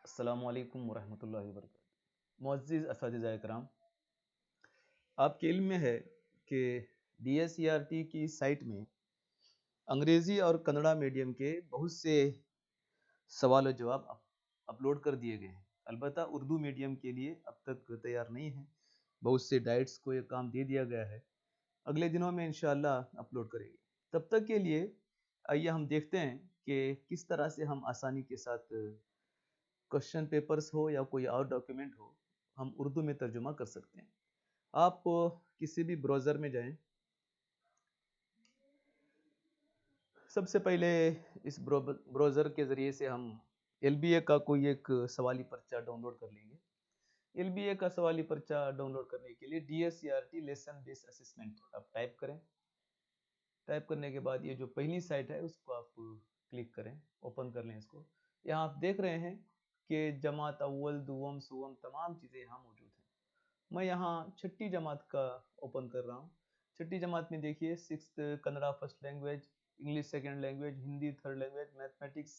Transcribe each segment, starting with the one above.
अस्सलामुअलैकुम वरहमतुल्लाहि वबरकातुहू। मुअज़्ज़िज़ असातिज़ा इकराम, आपके इल्म में है कि DSERT की साइट में अंग्रेज़ी और कन्नड़ा मीडियम के बहुत से सवाल व जवाब अपलोड कर दिए गए हैं। अलबत्ता उर्दू मीडियम के लिए अब तक तैयार नहीं है। बहुत से डाइट्स को ये काम दे दिया गया है, अगले दिनों में इंशाअल्लाह अपलोड करेंगे। तब तक के लिए आइए हम देखते हैं कि किस तरह से हम आसानी के साथ क्वेश्चन पेपर्स हो या कोई और डॉक्यूमेंट हो, हम उर्दू में तर्जुमा कर सकते हैं। आप किसी भी ब्राउज़र में जाएं, सबसे पहले इस ब्राउज़र के ज़रिए से हम LBA का कोई एक सवाली पर्चा डाउनलोड कर लेंगे। LBA का सवाली पर्चा डाउनलोड करने के लिए DSERT लेसन बेस्ड असेसमेंट आप टाइप करें। टाइप करने के बाद ये जो पहली साइट है उसको आप क्लिक करें, ओपन कर लें इसको। यहाँ आप देख रहे हैं कि जमात अव्वल, दुवम, सुवम तमाम चीज़ें यहाँ मौजूद हैं। मैं यहाँ छठी जमात का ओपन कर रहा हूँ। छठी जमात में देखिए 6th Kannada first language, English second language, Hindi third language, mathematics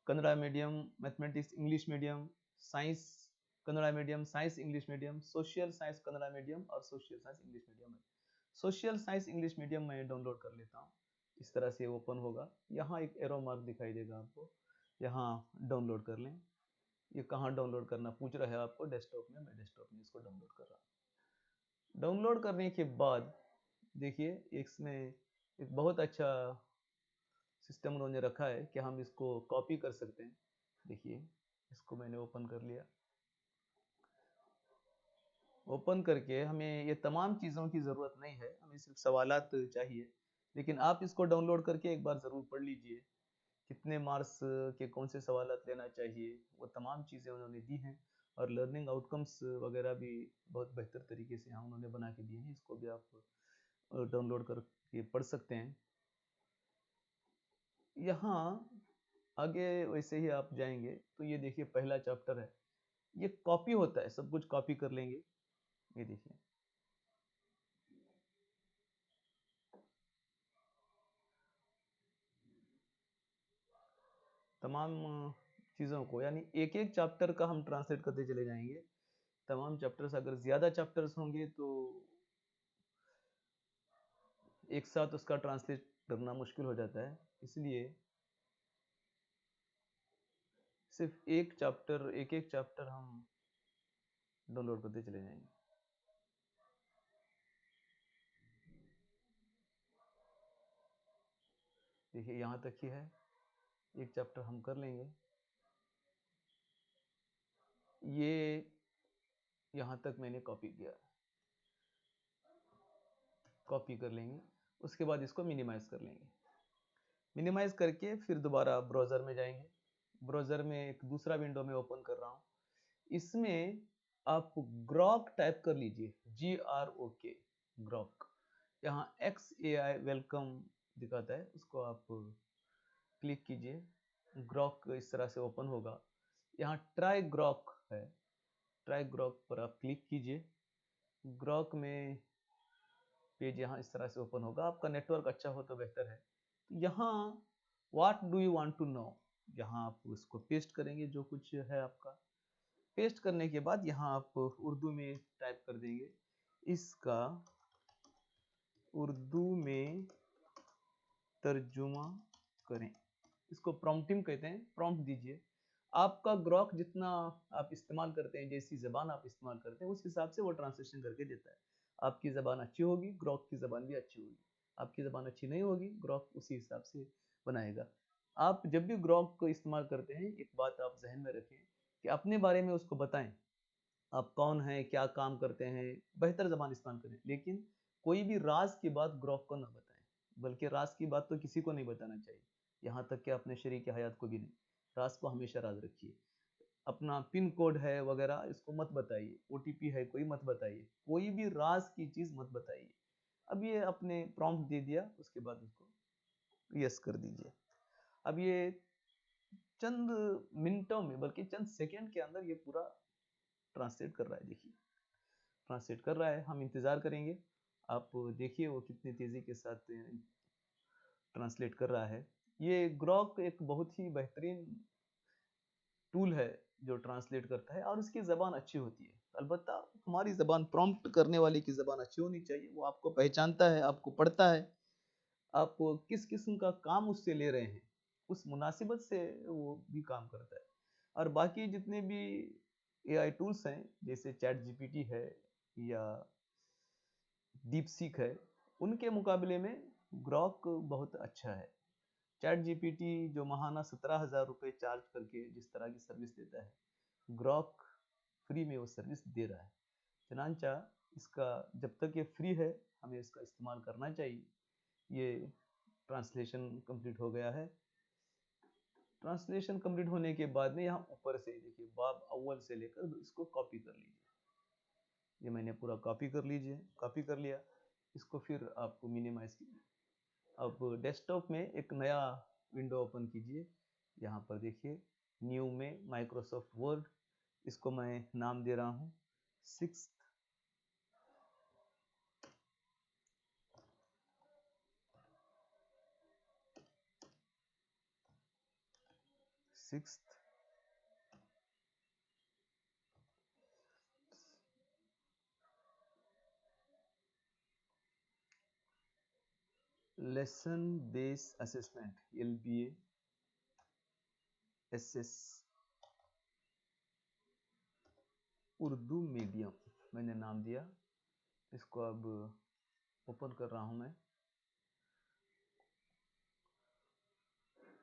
Kannada medium, mathematics English medium, science Kannada medium, science English medium, social science Kannada medium और सोशल साइंस इंग्लिश मीडियम है। सोशल साइंस इंग्लिश मीडियम मैं डाउनलोड कर लेता हूँ। इस तरह से ओपन होगा। यहाँ एक एरो मार्क दिखाई देगा आपको, यहाँ डाउनलोड कर लें। ये कहाँ डाउनलोड करना पूछ रहा है आपको, डेस्कटॉप में। मैं डेस्कटॉप में इसको डाउनलोड कर रहा हूँ। डाउनलोड करने के बाद देखिए इसमें एक बहुत अच्छा सिस्टम उन्होंने रखा है कि हम इसको कॉपी कर सकते हैं। देखिए इसको मैंने ओपन कर लिया। ओपन करके हमें ये तमाम चीज़ों की ज़रूरत नहीं है, हमें सिर्फ सवालात चाहिए। लेकिन आप इसको डाउनलोड करके एक बार ज़रूर पढ़ लीजिए, कितने मार्क्स के कौन से सवालात लेना चाहिए, वो तमाम चीज़ें उन्होंने दी हैं। और लर्निंग आउटकम्स वगैरह भी बहुत बेहतर तरीके से यहाँ उन्होंने बना के दिए हैं। इसको भी आप डाउनलोड करके पढ़ सकते हैं। यहाँ आगे वैसे ही आप जाएंगे तो ये देखिए पहला चैप्टर है, ये कॉपी होता है, सब कुछ कॉपी कर लेंगे। ये देखिए तमाम चीज़ों को, यानी एक एक चैप्टर का हम ट्रांसलेट करते चले जाएंगे। तमाम चैप्टर्स, अगर ज़्यादा चैप्टर्स होंगे तो एक साथ उसका ट्रांसलेट करना मुश्किल हो जाता है। इसलिए सिर्फ एक एक चैप्टर हम डाउनलोड करते चले जाएंगे। देखिए यहाँ तक ही है, एक चैप्टर हम कर लेंगे। ये यहाँ तक मैंने कॉपी किया, कॉपी कर लेंगे। उसके बाद इसको मिनिमाइज कर लेंगे। मिनिमाइज करके फिर दोबारा ब्राउज़र में जाएंगे। ब्राउज़र में एक दूसरा विंडो में ओपन कर रहा हूँ। इसमें आप ग्रॉक टाइप कर लीजिए, GROK, ग्रॉक। यहाँ XAI वेलकम दिखाता है, उसको आप क्लिक कीजिए। ग्रॉक इस तरह से ओपन होगा। यहाँ ट्राई ग्रॉक है, ट्राई ग्रॉक पर आप क्लिक कीजिए। ग्रॉक में पेज यहाँ इस तरह से ओपन होगा। आपका नेटवर्क अच्छा हो तो बेहतर है। तो यहाँ what do you want to know, यहाँ आप उसको पेस्ट करेंगे जो कुछ है आपका। पेस्ट करने के बाद यहाँ आप उर्दू में टाइप कर देंगे, इसका उर्दू में तर्जुमा करें। इसको प्रॉम्प्टिंग कहते हैं, प्रॉम्प्ट दीजिए। आपका ग्रॉक जितना आप इस्तेमाल करते हैं, जैसी ज़बान आप इस्तेमाल करते हैं, उस हिसाब से वो ट्रांसलेशन करके देता है। आपकी ज़बान अच्छी होगी, ग्रॉक की ज़बान भी अच्छी होगी। आपकी ज़बान अच्छी नहीं होगी, ग्रॉक उसी हिसाब से बनाएगा। आप जब भी ग्रॉक को इस्तेमाल करते हैं, एक बात आप जहन में रखें कि अपने बारे में उसको बताएं। आप कौन हैं, क्या काम करते हैं, बेहतर ज़बान इस्तेमाल करें। लेकिन कोई भी राज की बात ग्रॉक को ना बताएं, बल्कि राज की बात तो किसी को नहीं बताना चाहिए, यहाँ तक कि अपने शरीक हयात को भी नहीं। राज को हमेशा राज रखिए। अपना पिन कोड है वगैरह इसको मत बताइए, OTP है कोई मत बताइए, कोई भी राज की चीज़ मत बताइए। अब ये अपने प्रॉम्प्ट दे दिया, उसके बाद उसको यस कर दीजिए। अब ये चंद मिनटों में, बल्कि चंद सेकंड के अंदर ये पूरा ट्रांसलेट कर रहा है। देखिए ट्रांसलेट कर रहा है, हम इंतज़ार करेंगे। आप देखिए वो कितनी तेज़ी के साथ ट्रांसलेट कर रहा है। ये ग्रॉक एक बहुत ही बेहतरीन टूल है जो ट्रांसलेट करता है और उसकी ज़बान अच्छी होती है। अलबत्ता हमारी ज़बान प्रॉम्प्ट करने वाले की ज़बान अच्छी होनी चाहिए, वो आपको पहचानता है, आपको पढ़ता है, आप किस किस्म का काम उससे ले रहे हैं, उस मुनासिबत से वो भी काम करता है। और बाकी जितने भी एआई टूल्स हैं, जैसे चैट जीपीटी है या डीप सीक है, उनके मुकाबले में ग्रॉक बहुत अच्छा है। चैट जीपीटी जो महाना 17,000 रुपये चार्ज करके जिस तरह की सर्विस देता है, ग्रॉक फ्री में वो सर्विस दे रहा है। चनांचा इसका जब तक ये फ्री है, हमें इसका इस्तेमाल करना चाहिए। ये ट्रांसलेशन कंप्लीट हो गया है। ट्रांसलेशन कंप्लीट होने के बाद में यहाँ ऊपर से देखिए बाब अव्वल से लेकर इसको कॉपी कर लीजिए। ये मैंने पूरा कॉपी कर लिया। इसको फिर आपको मिनिमाइज कीजिए। अब डेस्कटॉप में एक नया विंडो ओपन कीजिए। यहाँ पर देखिए न्यू में माइक्रोसॉफ्ट वर्ड, इसको मैं नाम दे रहा हूँ sixth lesson base assessment LBA SS Urdu medium मैंने नाम दिया। इसको अब ओपन कर रहा हूँ मैं।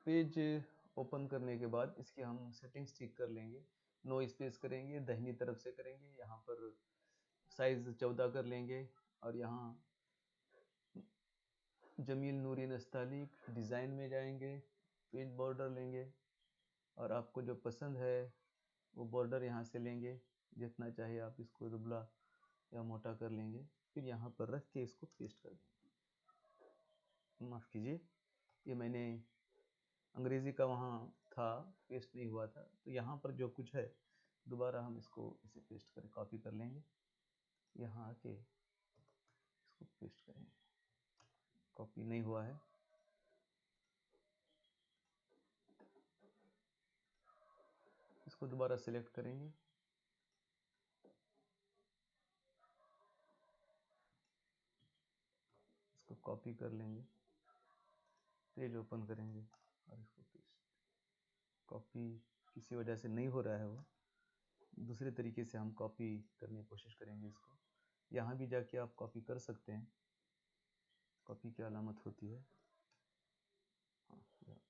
पेज ओपन करने के बाद इसकी हम सेटिंग्स ठीक कर लेंगे। नो स्पेस करेंगे, दाहिनी तरफ से करेंगे, यहाँ पर साइज 14 कर लेंगे और यहाँ जमील नूरी नस्तालिक डिज़ाइन में जाएंगे, पेज बॉर्डर लेंगे और आपको जो पसंद है वो बॉर्डर यहाँ से लेंगे। जितना चाहे आप इसको दुबला या मोटा कर लेंगे, फिर यहाँ पर रख के इसको पेस्ट कर देंगे। माफ़ कीजिए, ये मैंने अंग्रेज़ी का वहाँ था, पेस्ट नहीं हुआ था, तो यहाँ पर जो कुछ है दोबारा हम इसको इसे पेस्ट करें, कॉपी कर लेंगे, यहाँ आके इसको पेस्ट करेंगे। कॉपी नहीं हुआ है, इसको दोबारा सिलेक्ट करेंगे, इसको कॉपी कर लेंगे, पेज ओपन करेंगे और इसको पेस्ट। कॉपी किसी वजह से नहीं हो रहा है, वो दूसरे तरीके से हम कॉपी करने की कोशिश करेंगे इसको। यहाँ भी जाके आप कॉपी कर सकते हैं, कॉपी की अलामत होती है। हाँ,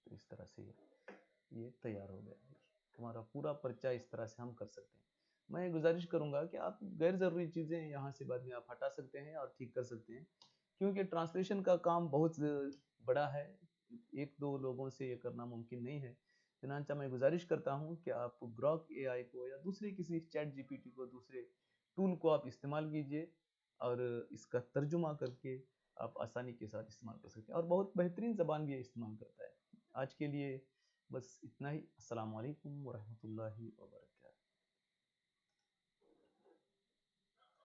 तो इस तरह से ये तैयार हो गया। हमारा पूरा पर्चा इस तरह से हम कर सकते हैं। मैं गुजारिश करूंगा कि आप गैर ज़रूरी चीज़ें यहाँ से बाद में आप हटा सकते हैं और ठीक कर सकते हैं, क्योंकि ट्रांसलेशन का काम बहुत बड़ा है, एक दो लोगों से ये करना मुमकिन नहीं है। चनांचा मैं गुजारिश करता हूँ कि आप ग्रॉक AI को या दूसरे किसी चैट जीपीटी को, दूसरे टूल को आप इस्तेमाल कीजिए और इसका तर्जुमा करके आप आसानी के साथ इस्तेमाल कर सकते हैं और बहुत बेहतरीन ज़बान भी ये इस्तेमाल करता है। आज के लिए बस इतना ही। अस्सलाम वालेकुम वरहमतुल्लाहि वबरकातुहू।